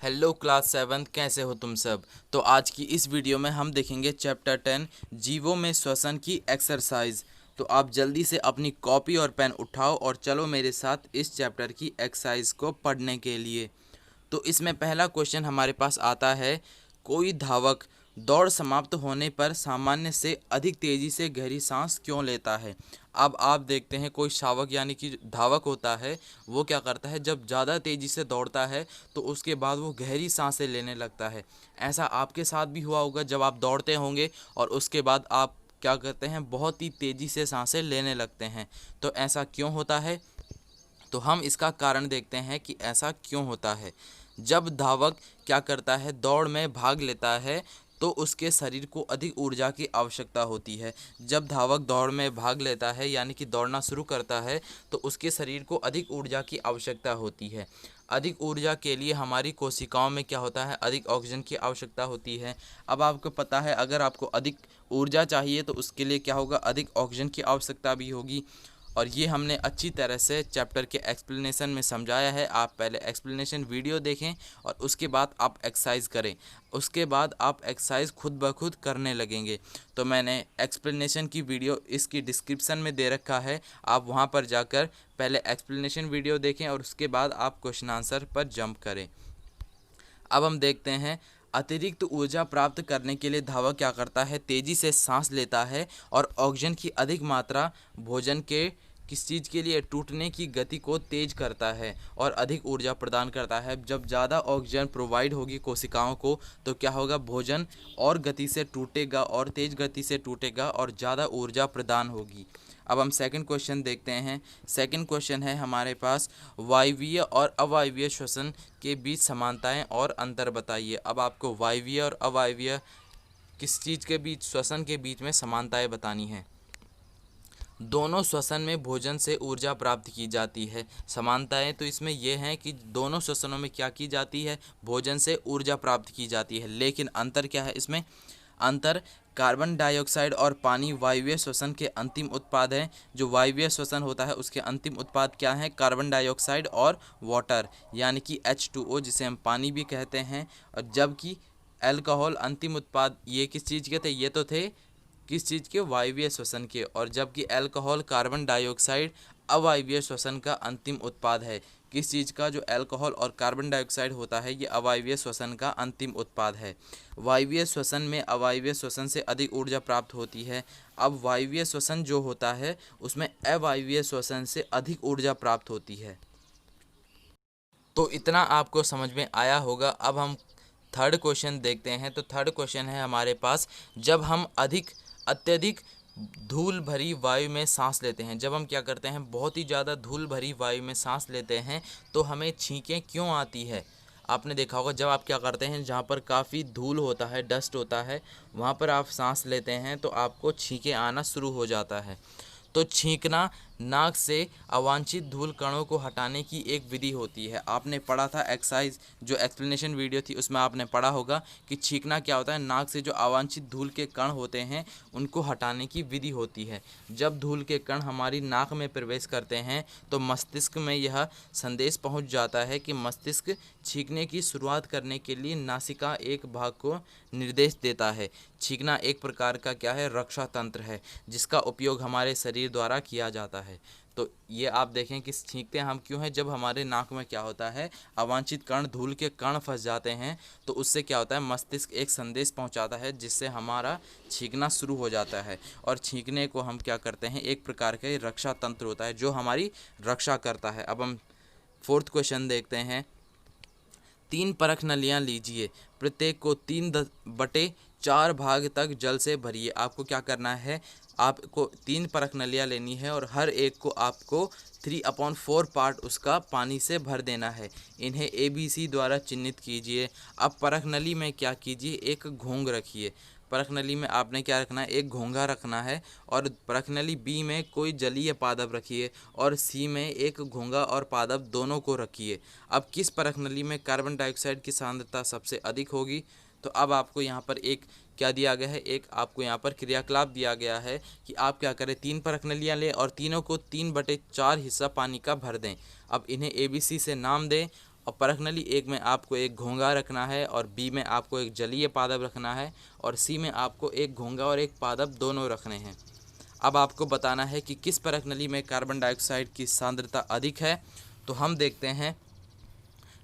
Hello class 7 कैसे हो तुम सब। तो आज की इस वीडियो में हम देखेंगे चैप्टर 10 जीवों में श्वसन की एक्सरसाइज। तो आप जल्दी से अपनी कॉपी और पेन उठाओ और चलो मेरे साथ इस चैप्टर की एक्सरसाइज को पढ़ने के लिए। तो इसमें पहला क्वेश्चन हमारे पास आता है, कोई धावक दौड़ समाप्त होने पर सामान्य से अधिक तेज़ी से गहरी सांस क्यों लेता है। अब आप देखते हैं कोई शावक यानी कि धावक होता है, वो क्या करता है, जब ज़्यादा तेज़ी से दौड़ता है तो उसके बाद वो गहरी सांसें लेने लगता है। ऐसा आपके साथ भी हुआ होगा जब आप दौड़ते होंगे और उसके बाद आप क्या करते हैं, बहुत ही तेज़ी से सांसें लेने लगते हैं। तो ऐसा क्यों होता है, तो हम इसका कारण देखते हैं कि ऐसा क्यों होता है। जब धावक क्या करता है, दौड़ में भाग लेता है तो उसके शरीर को अधिक ऊर्जा की आवश्यकता होती है। जब धावक दौड़ में भाग लेता है यानी कि दौड़ना शुरू करता है तो उसके शरीर को अधिक ऊर्जा की आवश्यकता होती है। अधिक ऊर्जा के लिए हमारी कोशिकाओं में क्या होता है, अधिक ऑक्सीजन की आवश्यकता होती है। अब आपको पता है अगर आपको अधिक ऊर्जा चाहिए तो उसके लिए क्या होगा, अधिक ऑक्सीजन की आवश्यकता भी होगी। और ये हमने अच्छी तरह से चैप्टर के एक्सप्लेनेशन में समझाया है। आप पहले एक्सप्लेनेशन वीडियो देखें और उसके बाद आप एक्सरसाइज करें, उसके बाद आप एक्सरसाइज खुद ब खुद करने लगेंगे। तो मैंने एक्सप्लेनेशन की वीडियो इसकी डिस्क्रिप्शन में दे रखा है, आप वहाँ पर जाकर पहले एक्सप्लेनेशन वीडियो देखें और उसके बाद आप क्वेश्चन आंसर पर जंप करें। अब हम देखते हैं, अतिरिक्त ऊर्जा प्राप्त करने के लिए धावक क्या करता है, तेज़ी से सांस लेता है और ऑक्सीजन की अधिक मात्रा भोजन के किस चीज़ के लिए, टूटने की गति को तेज करता है और अधिक ऊर्जा प्रदान करता है। जब ज़्यादा ऑक्सीजन प्रोवाइड होगी कोशिकाओं को तो क्या होगा, भोजन और गति से टूटेगा और तेज़ गति से टूटेगा और ज़्यादा ऊर्जा प्रदान होगी। अब हम सेकंड क्वेश्चन देखते हैं। सेकंड क्वेश्चन है हमारे पास, वायवीय और अवायवीय श्वसन के बीच समानताएं और अंतर बताइए। अब आपको वायवीय और अवायवीय किस चीज़ के बीच, श्वसन के बीच में समानताएं बतानी है। दोनों श्वसन में भोजन से ऊर्जा प्राप्त की जाती है। समानताएं तो इसमें यह हैं कि दोनों श्वसनों में क्या की जाती है, भोजन से ऊर्जा प्राप्त की जाती है। लेकिन अंतर क्या है इसमें, अंतर कार्बन डाइऑक्साइड और पानी वायवीय श्वसन के अंतिम उत्पाद हैं। जो वायवीय श्वसन होता है उसके अंतिम उत्पाद क्या हैं, कार्बन डाइऑक्साइड और वाटर यानी कि H2O जिसे हम पानी भी कहते हैं। और जबकि अल्कोहल अंतिम उत्पाद ये किस चीज़ के थे, ये तो थे किस चीज़ के, वायवीय श्वसन के। और जबकि अल्कोहल कार्बन डाइऑक्साइड अवायवीय श्वसन का अंतिम उत्पाद है। किस चीज़ का, जो अल्कोहल और कार्बन डाइऑक्साइड होता है ये अवायवीय श्वसन का अंतिम उत्पाद है। वायवीय श्वसन में अवायवीय श्वसन से अधिक ऊर्जा प्राप्त होती है। अब वायवीय श्वसन जो होता है उसमें अवायवीय श्वसन से अधिक ऊर्जा प्राप्त होती है। तो इतना आपको समझ में आया होगा। अब हम थर्ड क्वेश्चन देखते हैं। तो थर्ड क्वेश्चन है हमारे पास, जब हम अत्यधिक धूल भरी वायु में सांस लेते हैं, जब हम क्या करते हैं, बहुत ही ज़्यादा धूल भरी वायु में सांस लेते हैं तो हमें छींकें क्यों आती है। आपने देखा होगा जब आप क्या करते हैं, जहाँ पर काफ़ी धूल होता है, डस्ट होता है, वहाँ पर आप सांस लेते हैं तो आपको छींकें आना शुरू हो जाता है। तो छींकना नाक से अवांछित धूल कणों को हटाने की एक विधि होती है। आपने पढ़ा था एक्सरसाइज, जो एक्सप्लेनेशन वीडियो थी उसमें आपने पढ़ा होगा कि छींकना क्या होता है, नाक से जो अवांछित धूल के कण होते हैं उनको हटाने की विधि होती है। जब धूल के कण हमारी नाक में प्रवेश करते हैं तो मस्तिष्क में यह संदेश पहुंच जाता है कि मस्तिष्क छींकने की शुरुआत करने के लिए नासिका एक भाग को निर्देश देता है। छींकना एक प्रकार का क्या है, रक्षा तंत्र है जिसका उपयोग हमारे शरीर द्वारा किया जाता है। तो ये आप देखें कि छींकते हम क्यों हैं, जब हमारे नाक में क्या होता है, अवांछित कण, धूल के कण फंस जाते हैं तो उससे क्या होता है, मस्तिष्क एक संदेश पहुंचाता है जिससे हमारा छींकना शुरू हो जाता है। और छींकने को हम क्या करते हैं, एक प्रकार का रक्षा तंत्र होता है जो हमारी रक्षा करता है। अब हम फोर्थ क्वेश्चन देखते हैं। 3 परख नलियाँ लीजिए, प्रत्येक को 3/4 भाग तक जल से भरिए। आपको क्या करना है, आपको 3 परख नलियाँ लेनी है और हर एक को आपको 3/4 पार्ट उसका पानी से भर देना है। इन्हें ABC द्वारा चिन्हित कीजिए। अब परख नली में क्या कीजिए, एक घोंग रखिए। परख नली में आपने क्या रखना है, एक घोंघा रखना है। और परख नली बी में कोई जलीय पादप रखिए और सी में एक घोंघा और पादप दोनों को रखिए। अब किस परख नली में कार्बन डाइऑक्साइड की सांद्रता सबसे अधिक होगी। तो अब आपको यहाँ पर एक क्या दिया गया है, एक आपको यहाँ पर क्रियाकलाप दिया गया है कि आप क्या करें, 3 परख नलियाँ लें और तीनों को 3/4 हिस्सा पानी का भर दें। अब इन्हें ABC से नाम दें और परख नली 1 में आपको एक घोंघा रखना है और बी में आपको एक जलीय पादप रखना है और सी में आपको एक घोंघा और एक पादप दोनों रखने हैं। अब आपको बताना है कि किस परख नली में कार्बन डाइऑक्साइड की सांद्रता अधिक है। तो हम देखते हैं,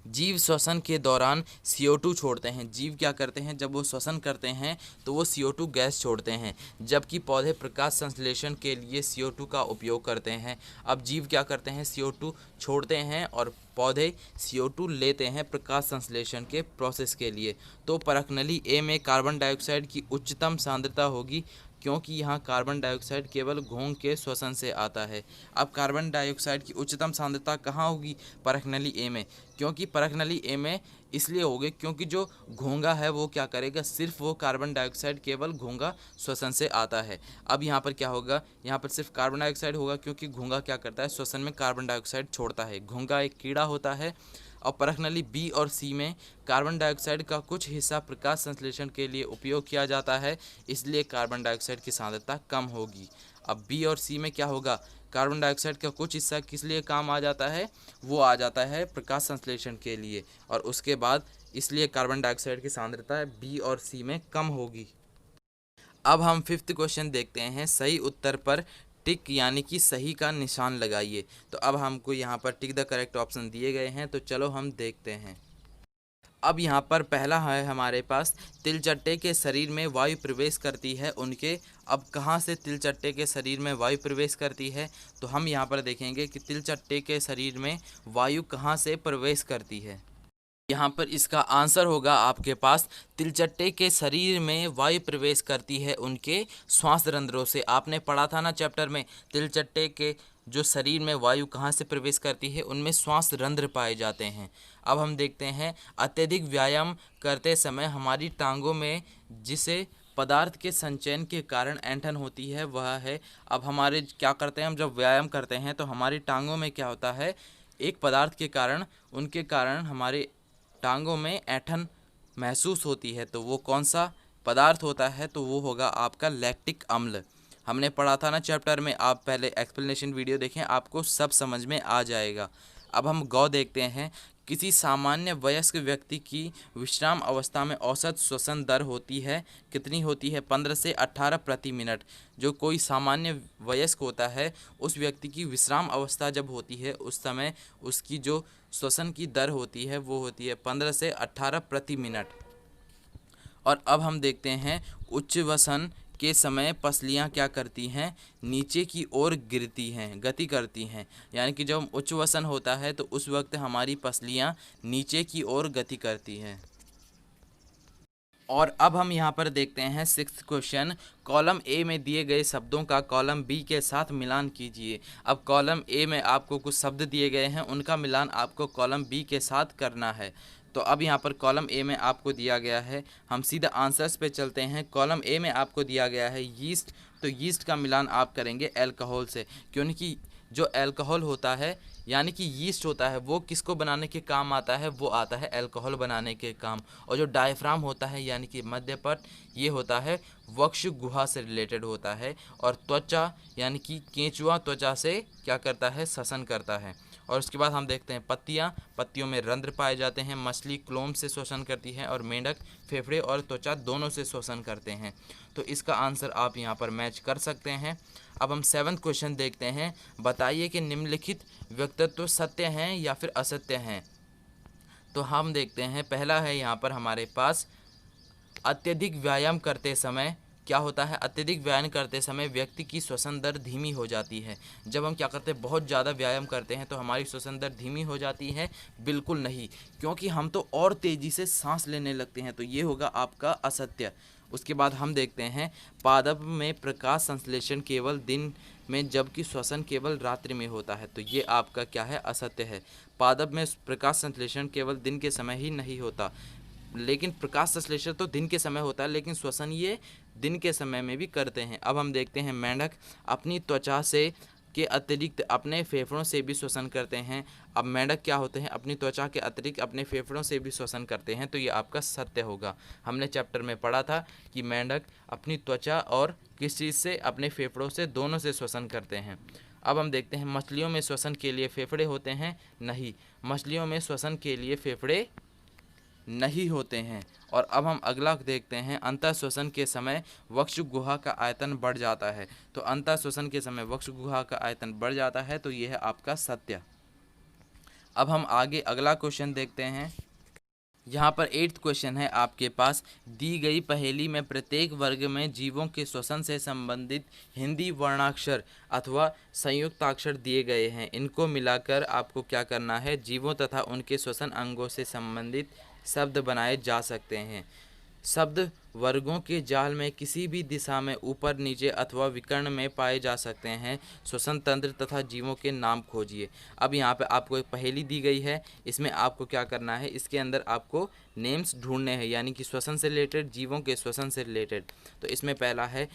जीव श्वसन के दौरान CO2 छोड़ते हैं। जीव क्या करते हैं, जब वो श्वसन करते हैं तो वो CO2 गैस छोड़ते हैं, जबकि पौधे प्रकाश संश्लेषण के लिए CO2 का उपयोग करते हैं। अब जीव क्या करते हैं, CO2 छोड़ते हैं और पौधे CO2 लेते हैं प्रकाश संश्लेषण के प्रोसेस के लिए। तो परख नली ए में कार्बन डाइऑक्साइड की उच्चतम सांद्रता होगी, क्योंकि यहाँ कार्बन डाइऑक्साइड केवल घोंघ के श्वसन से आता है। अब कार्बन डाइऑक्साइड की उच्चतम सांद्रता कहाँ होगी, परख नली ए में, क्योंकि परख नली ए में इसलिए होगी क्योंकि जो घोंघा है वो क्या करेगा, सिर्फ वो कार्बन डाइऑक्साइड केवल घोंघा श्वसन से आता है। अब यहाँ पर क्या होगा, यहाँ पर सिर्फ कार्बन डाइऑक्साइड होगा, क्योंकि घोंघा क्या करता है, श्वसन में कार्बन डाइऑक्साइड छोड़ता है। घोंघा एक कीड़ा होता है। और परख नली बी और सी में कार्बन डाइऑक्साइड का कुछ हिस्सा प्रकाश संश्लेषण के लिए उपयोग किया जाता है, इसलिए कार्बन डाइऑक्साइड की सांद्रता कम होगी। अब बी और सी में क्या होगा, कार्बन डाइऑक्साइड का कुछ हिस्सा किस लिए काम आ जाता है, वो आ जाता है प्रकाश संश्लेषण के लिए, और उसके बाद इसलिए कार्बन डाइऑक्साइड की सांद्रता बी और सी में कम होगी। अब हम 5th क्वेश्चन देखते हैं। सही उत्तर पर टिक यानी कि सही का निशान लगाइए। तो अब हमको यहाँ पर टिक द करेक्ट ऑप्शन दिए गए हैं, तो चलो हम देखते हैं। अब यहाँ पर पहला है हमारे पास, तिलचट्टे के शरीर में वायु प्रवेश करती है उनके। अब कहाँ से तिलचट्टे के शरीर में वायु प्रवेश करती है, तो हम यहाँ पर देखेंगे कि तिलचट्टे के शरीर में वायु कहाँ से प्रवेश करती है। यहाँ पर इसका आंसर होगा आपके पास, तिलचट्टे के शरीर में वायु प्रवेश करती है उनके श्वास रंध्रों से। आपने पढ़ा था ना चैप्टर में, तिलचट्टे के जो शरीर में वायु कहाँ से प्रवेश करती है, उनमें श्वास रंध्र पाए जाते हैं। अब हम देखते हैं, अत्यधिक व्यायाम करते समय हमारी टांगों में जिसे पदार्थ के संचयन के कारण ऐंठन होती है वह है। अब हमारे क्या करते हैं, हम जब व्यायाम करते हैं तो हमारी टांगों में क्या होता है, एक पदार्थ के कारण, उनके कारण हमारे टांगों में ऐंठन महसूस होती है। तो वो कौन सा पदार्थ होता है, तो वो होगा आपका लैक्टिक अम्ल। हमने पढ़ा था ना चैप्टर में, आप पहले एक्सप्लेनेशन वीडियो देखें, आपको सब समझ में आ जाएगा। अब हम गौ देखते हैं। किसी सामान्य वयस्क व्यक्ति की विश्राम अवस्था में औसत श्वसन दर होती है, कितनी होती है, 15 से 18 प्रति मिनट। जो कोई सामान्य वयस्क होता है, उस व्यक्ति की विश्राम अवस्था जब होती है उस समय उसकी जो श्वसन की दर होती है वो होती है 15 से 18 प्रति मिनट। और अब हम देखते हैं, उच्च वसन के समय पसलियाँ क्या करती हैं, नीचे की ओर गिरती हैं, गति करती हैं। यानी कि जब उच्च वसन होता है तो उस वक्त हमारी पसलियाँ नीचे की ओर गति करती हैं। और अब हम यहाँ पर देखते हैं 6th क्वेश्चन। कॉलम ए में दिए गए शब्दों का कॉलम बी के साथ मिलान कीजिए। अब कॉलम ए में आपको कुछ शब्द दिए गए हैं, उनका मिलान आपको कॉलम बी के साथ करना है। तो अब यहाँ पर कॉलम ए में आपको दिया गया है, हम सीधा आंसर्स पे चलते हैं। कॉलम ए में आपको दिया गया है यीस्ट, तो यीस्ट का मिलान आप करेंगे अल्कोहल से, क्योंकि जो अल्कोहल होता है यानी कि यीस्ट होता है वो किसको बनाने के काम आता है, वो आता है अल्कोहल बनाने के काम। और जो डायफ्राम होता है यानी कि मध्यपट, ये होता है वक्ष गुहा से रिलेटेड होता है। और त्वचा यानी कि केंचुआ त्वचा से क्या करता है, श्वसन करता है। और उसके बाद हम देखते हैं पत्तियाँ, पत्तियों में रंध्र पाए जाते हैं। मछली क्लोम से श्वसन करती है और मेंढक फेफड़े और त्वचा दोनों से श्वसन करते हैं। तो इसका आंसर आप यहाँ पर मैच कर सकते हैं। अब हम 7th क्वेश्चन देखते हैं। बताइए कि निम्नलिखित व्यक्तित्व सत्य हैं या फिर असत्य हैं। तो हम देखते हैं, पहला है यहाँ पर हमारे पास, अत्यधिक व्यायाम करते समय क्या होता है, अत्यधिक व्यायाम करते समय व्यक्ति की श्वसन दर धीमी हो जाती है। जब हम क्या करते हैं, बहुत ज़्यादा व्यायाम करते हैं तो हमारी श्वसन दर धीमी हो जाती है, बिल्कुल नहीं, क्योंकि हम तो और तेज़ी से सांस लेने लगते हैं। तो ये होगा आपका असत्य। उसके बाद हम देखते हैं, पादप में प्रकाश संश्लेषण केवल दिन में जबकि श्वसन केवल रात्रि में होता है। तो ये आपका क्या है, असत्य है। पादप में प्रकाश संश्लेषण केवल दिन के समय ही नहीं होता, लेकिन प्रकाश संश्लेषण तो दिन के समय होता है, लेकिन श्वसन ये दिन के समय में भी करते हैं। अब हम देखते हैं, मेंढक अपनी त्वचा से के अतिरिक्त अपने फेफड़ों से भी श्वसन करते हैं। अब मेंढक क्या होते हैं, अपनी त्वचा के अतिरिक्त अपने फेफड़ों से भी श्वसन करते हैं। तो ये आपका सत्य होगा। हमने चैप्टर में पढ़ा था कि मेंढक अपनी त्वचा और किस चीज़ से, अपने फेफड़ों से, दोनों से श्वसन करते हैं। अब हम देखते हैं मछलियों में श्वसन के लिए फेफड़े होते हैं? नहीं, मछलियों में श्वसन के लिए फेफड़े नहीं होते हैं। और अब हम अगला देखते हैं, अंतः श्वसन के समय वक्ष गुहा का आयतन बढ़ जाता है। तो अंतः श्वसन के समय वक्ष गुहा का आयतन बढ़ जाता है, तो यह है आपका सत्य। अब हम आगे अगला क्वेश्चन देखते हैं। यहाँ पर 8th क्वेश्चन है आपके पास, दी गई पहेली में प्रत्येक वर्ग में जीवों के श्वसन से संबंधित हिंदी वर्णाक्षर अथवा संयुक्ताक्षर दिए गए हैं। इनको मिलाकर आपको क्या करना है, जीवों तथा उनके श्वसन अंगों से संबंधित शब्द बनाए जा सकते हैं। शब्द वर्गों के जाल में किसी भी दिशा में ऊपर नीचे अथवा विकर्ण में पाए जा सकते हैं। श्वसन तंत्र तथा जीवों के नाम खोजिए। अब यहाँ पे आपको एक पहेली दी गई है, इसमें आपको क्या करना है, इसके अंदर आपको नेम्स ढूंढने हैं, यानी कि श्वसन से रिलेटेड, जीवों के श्वसन से रिलेटेड। तो इसमें पहला है,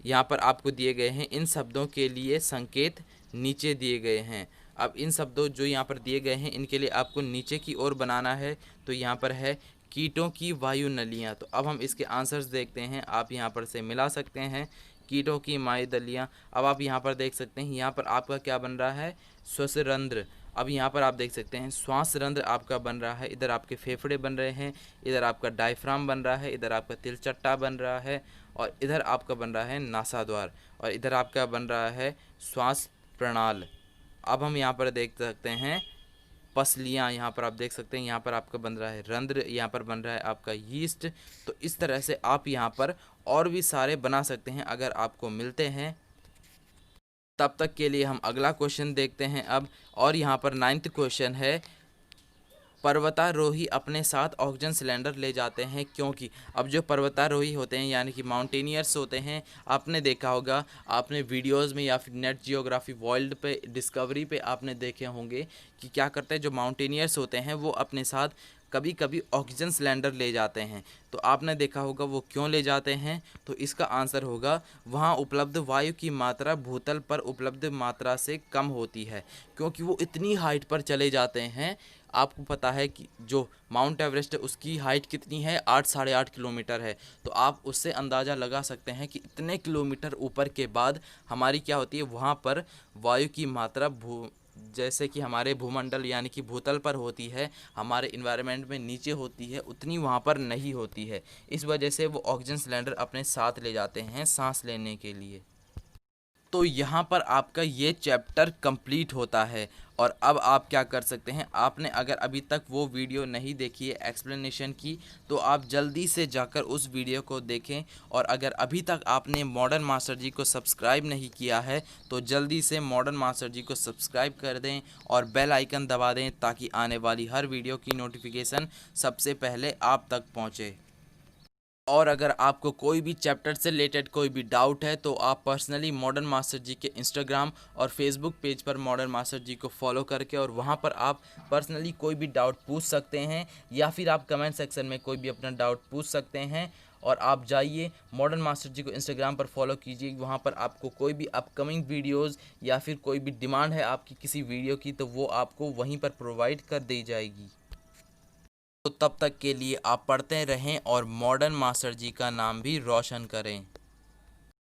यहाँ पर आपको दिए गए हैं, इन शब्दों के लिए संकेत नीचे दिए गए हैं। अब इन शब्दों जो यहाँ पर दिए गए हैं, इनके लिए आपको नीचे की ओर बनाना है। तो यहाँ पर है कीटों की वायु नलियाँ। तो अब हम इसके आंसर्स देखते हैं, आप यहाँ पर से मिला सकते हैं। कीटों की वायु नलियाँ, अब आप यहाँ पर देख सकते हैं, यहाँ पर आपका क्या बन रहा है, श्वसरंध्र। अब यहाँ पर आप देख सकते हैं श्वास रंध्र आपका बन रहा है, इधर आपके फेफड़े बन रहे हैं, इधर आपका डायफ्राम बन रहा है, इधर आपका तिलचट्टा बन रहा है, और इधर आपका बन रहा है नासाद्वार, और इधर आपका बन रहा है श्वास प्रणाल। अब हम यहाँ पर देख सकते हैं पसलियाँ, यहाँ पर आप देख सकते हैं, यहाँ पर आपका बन रहा है रंध्र, यहाँ पर बन रहा है आपका यीस्ट। तो इस तरह से आप यहाँ पर और भी सारे बना सकते हैं अगर आपको मिलते हैं। तब तक के लिए हम अगला क्वेश्चन देखते हैं अब। और यहाँ पर 9th क्वेश्चन है, पर्वतारोही अपने साथ ऑक्सीजन सिलेंडर ले जाते हैं क्योंकि? अब जो पर्वतारोही होते हैं यानी कि माउंटेनियर्स होते हैं, आपने देखा होगा, आपने वीडियोस में या फिर नेट जियोग्राफी वर्ल्ड पे, डिस्कवरी पे आपने देखे होंगे कि क्या करते हैं, जो माउंटेनियर्स होते हैं वो अपने साथ कभी कभी ऑक्सीजन सिलेंडर ले जाते हैं। तो आपने देखा होगा वो क्यों ले जाते हैं, तो इसका आंसर होगा, वहाँ उपलब्ध वायु की मात्रा भूतल पर उपलब्ध मात्रा से कम होती है, क्योंकि वो इतनी हाइट पर चले जाते हैं। आपको पता है कि जो माउंट एवरेस्ट है उसकी हाइट कितनी है, 8 साढ़े 8 किलोमीटर है। तो आप उससे अंदाज़ा लगा सकते हैं कि इतने किलोमीटर ऊपर के बाद हमारी क्या होती है, वहाँ पर वायु की मात्रा जैसे कि हमारे भूमंडल यानी कि भूतल पर होती है, हमारे इन्वायरमेंट में नीचे होती है, उतनी वहाँ पर नहीं होती है। इस वजह से वो ऑक्सीजन सिलेंडर अपने साथ ले जाते हैं सांस लेने के लिए। तो यहाँ पर आपका ये चैप्टर कंप्लीट होता है। और अब आप क्या कर सकते हैं, आपने अगर अभी तक वो वीडियो नहीं देखी है एक्सप्लेनेशन की, तो आप जल्दी से जाकर उस वीडियो को देखें। और अगर अभी तक आपने मॉडर्न मास्टर जी को सब्सक्राइब नहीं किया है, तो जल्दी से मॉडर्न मास्टर जी को सब्सक्राइब कर दें और बेल आइकन दबा दें, ताकि आने वाली हर वीडियो की नोटिफिकेशन सबसे पहले आप तक पहुँचे। और अगर आपको कोई भी चैप्टर से रिलेटेड कोई भी डाउट है, तो आप पर्सनली मॉडर्न मास्टर जी के इंस्टाग्राम और फेसबुक पेज पर मॉडर्न मास्टर जी को फॉलो करके, और वहां पर आप पर्सनली कोई भी डाउट पूछ सकते हैं, या फिर आप कमेंट सेक्शन में कोई भी अपना डाउट पूछ सकते हैं। और आप जाइए मॉडर्न मास्टर जी को इंस्टाग्राम पर फॉलो कीजिए, वहाँ पर आपको कोई भी अपकमिंग वीडियोज़ या फिर कोई भी डिमांड है आपकी किसी वीडियो की, तो वो आपको वहीं पर प्रोवाइड कर दी जाएगी। तो तब तक के लिए आप पढ़ते रहें और मॉडर्न मास्टर जी का नाम भी रोशन करें।